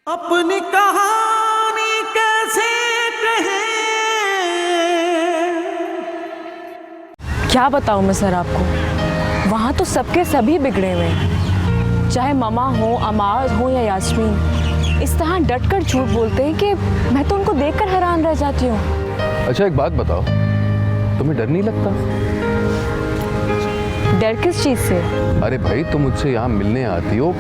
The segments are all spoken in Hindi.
अपनी कहानी कैसे कहें। क्या बताऊं मैं सर आपको, वहाँ तो सबके सभी बिगड़े हुए हैं, चाहे ममा हो, अमाज हो या यास्मीन। इस तरह डट कर झूठ बोलते हैं कि मैं तो उनको देखकर हैरान रह जाती हूँ। अच्छा एक बात बताओ, तुम्हें डर नहीं लगता? डर किस चीज़ से? अरे भाई तुम मुझसे यहाँ मिलने आती हो,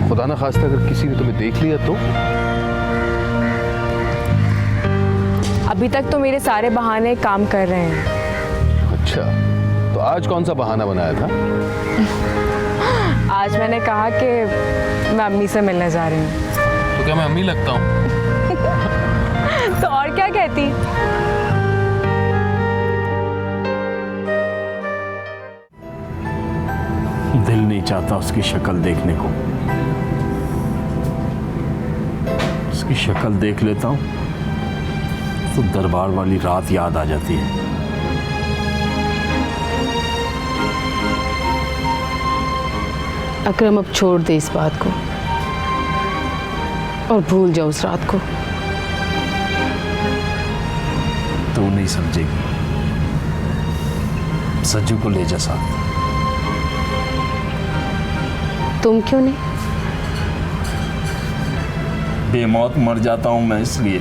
खुदा ना खास्ता अगर किसी ने तुम्हें देख लिया तो? अभी तक तो मेरे सारे बहाने काम कर रहे हैं। अच्छा, तो आज कौन सा बहाना बनाया था? आज मैंने कहा कि मैं अम्मी से मिलने जा रही हूँ। तो क्या मैं अम्मी लगता हूँ? तो और क्या कहती? दिल नहीं चाहता उसकी शक्ल देखने को। उसकी शक्ल देख लेता हूं तो दरबार वाली रात याद आ जाती है। अकरम अब छोड़ दे इस बात को और भूल जाओ उस रात को। तू नहीं समझेगी। सज्जू को ले जा साथ। तुम क्यों नहीं? बेमौत मर जाता हूं मैं इसलिए।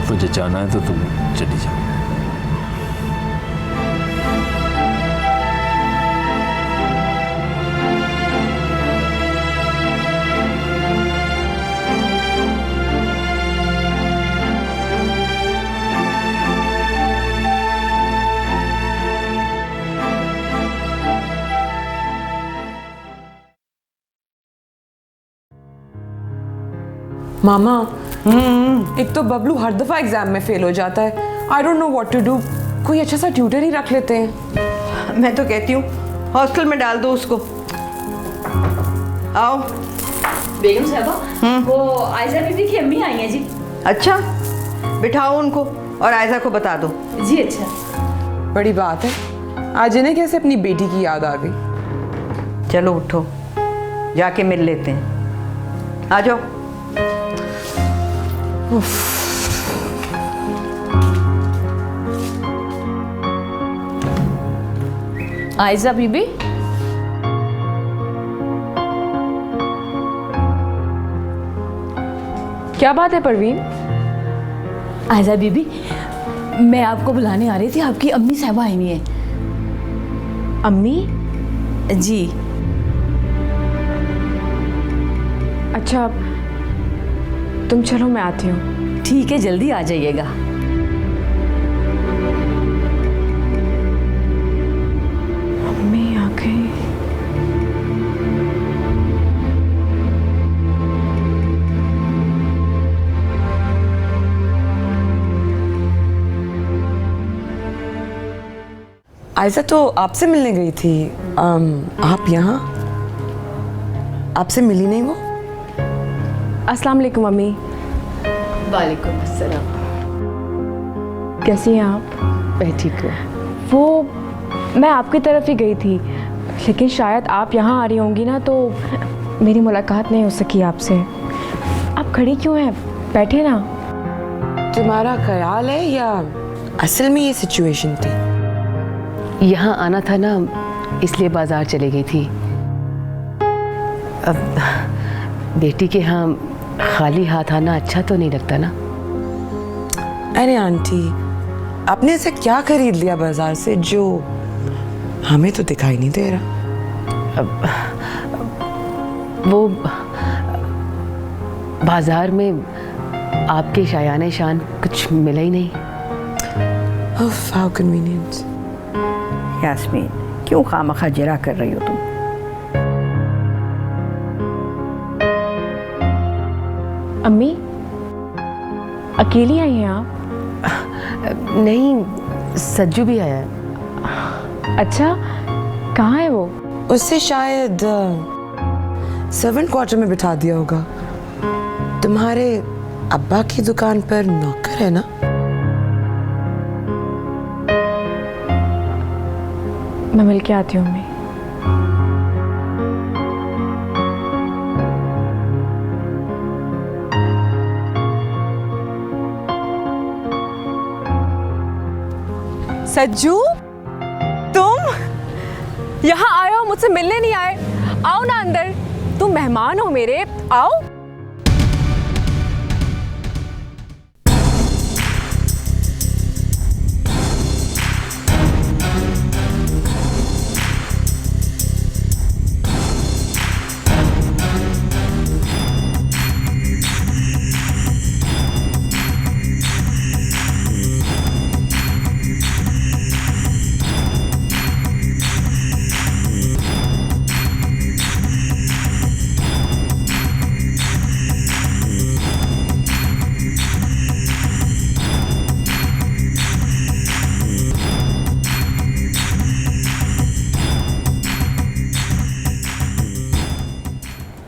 तुझे जाना है तो तुम चली जा। मामा, एक तो बबलू हर दफा एग्जाम में फेल हो जाता है। I don't know what to do. कोई अच्छा सा ट्यूटर ही रख लेते हैं। मैं तो कहती हूँ हॉस्टल में डाल दो उसको। आओ। बेगम साहबा, वो आयशा बीबी की अम्मी आई हैं जी। अच्छा, बिठाओ उनको और आयशा को बता दो। जी अच्छा। बड़ी बात है, आज इन्हें कैसे अपनी बेटी की याद आ गई। चलो उठो, जाके मिल लेते हैं। आ जाओ। आयशा बीबी, क्या बात है परवीन? आयशा बीबी, मैं आपको बुलाने आ रही थी। आपकी अम्मी साहबा आई हुई हैं। अम्मी? जी। अच्छा, तुम चलो मैं आती हूँ। ठीक है, जल्दी आ जाइएगा। अम्मी आ गई। आयशा तो आपसे मिलने गई थी। आप यहाँ? आपसे मिली नहीं वो? अस्सलाम वालेकुम अम्मी। वालेकुम अस्सलाम। कैसी हैं आप? मैं ठीक हूँ। वो मैं आपकी तरफ ही गई थी, लेकिन शायद आप यहाँ आ रही होंगी ना, तो मेरी मुलाकात नहीं हो सकी आपसे। आप खड़ी क्यों हैं? बैठे ना। तुम्हारा ख्याल है या असल में ये सिचुएशन थी? यहाँ आना था ना, इसलिए बाजार चली गई थी। अब बेटी के यहाँ खाली हाथ आना अच्छा तो नहीं लगता ना। अरे आंटी, आपने ऐसा क्या खरीद लिया बाजार से जो हमें तो दिखाई नहीं दे रहा? वो बाजार में आपके शायाने शान कुछ मिला ही नहीं। ओह, हाउ कन्वीनियंट। यास्मीन, क्यों खामखा जरा कर रही हो तुम? अम्मी, अकेली आई हैं आप? नहीं, सज्जू भी आया है। अच्छा, कहाँ है वो? उससे शायद सर्वेंट क्वार्टर में बिठा दिया होगा। तुम्हारे अब्बा की दुकान पर नौकर है ना? मैं मिल के आती हूँ अम्मी। सज्जू, तुम यहाँ आए हो, मुझसे मिलने नहीं आए? आओ ना अंदर, तुम मेहमान हो मेरे, आओ।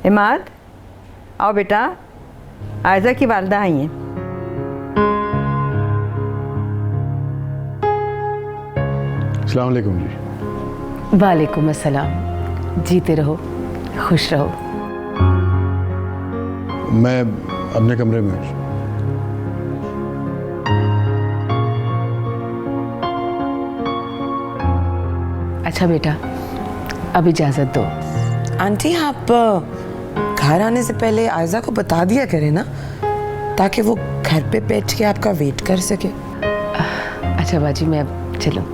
इमाद, आओ बेटा, आयजा की वालदा आई हैं। अस्सलाम वालेकुम जी। वालेकुम अस्सलाम। जीते रहो, खुश रहो। मैं अपने कमरे में हूँ। अच्छा बेटा, अब इजाज़त दो। आंटी, आप घर आने से पहले आयजा को बता दिया करें ना, ताकि वो घर पे बैठ के आपका वेट कर सके। अच्छा बाजी, मैं अब चलूं।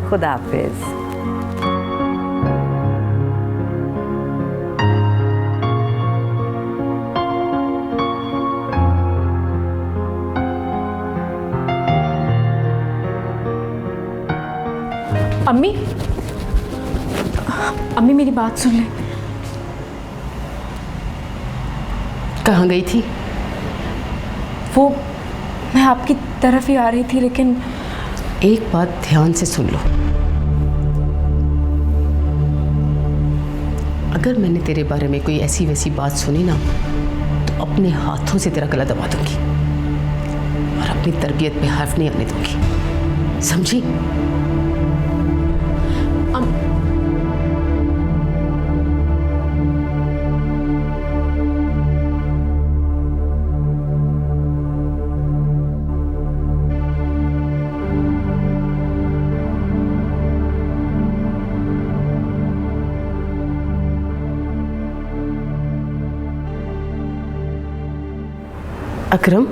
खुदा हाफिज। अम्मी, अम्मी मेरी बात सुन ले। कहाँ गई थी? वो मैं आपकी तरफ ही आ रही थी, लेकिन एक बात ध्यान से सुन लो। अगर मैंने तेरे बारे में कोई ऐसी वैसी बात सुनी ना, तो अपने हाथों से तेरा गला दबा दूंगी और अपनी तरबियत पे हर्फ नहीं आने दूंगी, समझी? अकरम,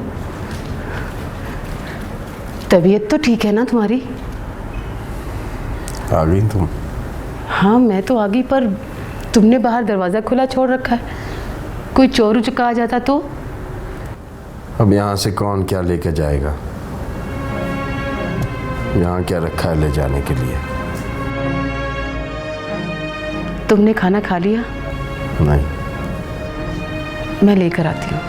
तबीयत तो ठीक है ना तुम्हारी? आ गई तुम? हाँ मैं तो आ गई, पर तुमने बाहर दरवाज़ा खुला छोड़ रखा है। कोई चोर उचका आ जाता तो? अब यहाँ से कौन क्या लेके जाएगा? यहाँ क्या रखा है ले जाने के लिए? तुमने खाना खा लिया? नहीं। मैं लेकर आती हूँ।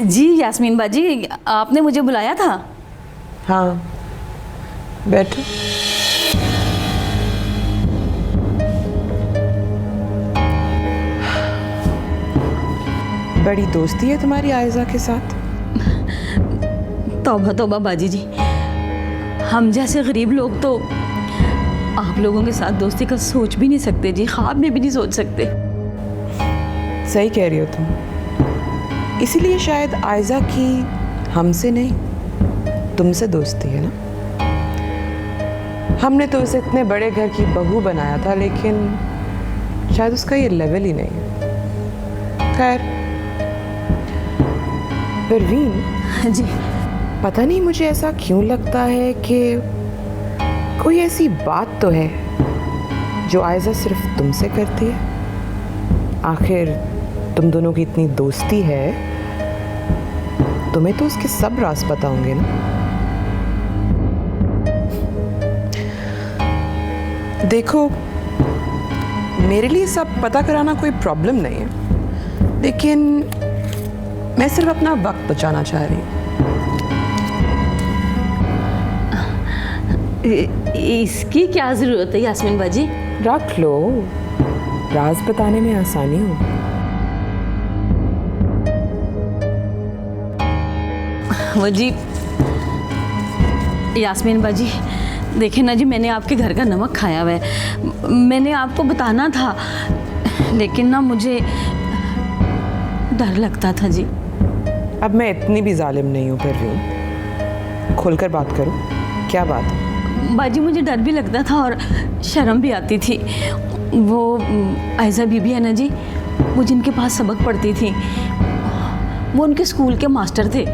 जी यास्मीन बाजी, आपने मुझे बुलाया था? हाँ, बैठो। बड़ी दोस्ती है तुम्हारी आयजा के साथ? तौबा तौबा बाजी जी, हम जैसे गरीब लोग तो आप लोगों के साथ दोस्ती का सोच भी नहीं सकते जी, ख्वाब में भी नहीं सोच सकते। सही कह रही हो तुम। इसीलिए शायद आयजा की हमसे नहीं तुमसे दोस्ती है ना। हमने तो उसे इतने बड़े घर की बहू बनाया था, लेकिन शायद उसका ये लेवल ही नहीं है। खैर, परवीन जी, पता नहीं मुझे ऐसा क्यों लगता है कि कोई ऐसी बात तो है जो आयजा सिर्फ तुमसे करती है। आखिर तुम दोनों की इतनी दोस्ती है, तुम्हें तो उसके सब राज पता होंगे ना। देखो, मेरे लिए सब पता कराना कोई प्रॉब्लम नहीं है, लेकिन मैं सिर्फ अपना वक्त बचाना चाह रही हूँ। इसकी क्या ज़रूरत है यास्मीन बाजी? रख लो, राज बताने में आसानी हो। वो जी यास्मीन बाजी, देखे ना जी, मैंने आपके घर का नमक खाया हुआ है। मैंने आपको बताना था, लेकिन ना मुझे डर लगता था जी। अब मैं इतनी भी जालिम नहीं हूँ परवीन, खोलकर बात करो, क्या बात है? बाजी मुझे डर भी लगता था और शर्म भी आती थी। वो आयजा बीबी है ना जी, वो जिनके पास सबक पढ़ती थी, वो उनके स्कूल के मास्टर थे,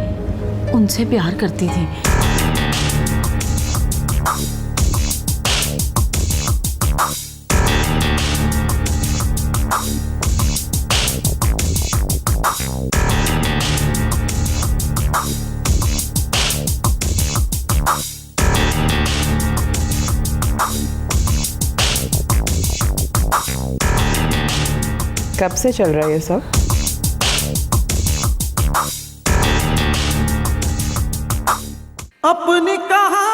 उनसे प्यार करती थी। कब से चल रहा है ये सब? अपनी कहानी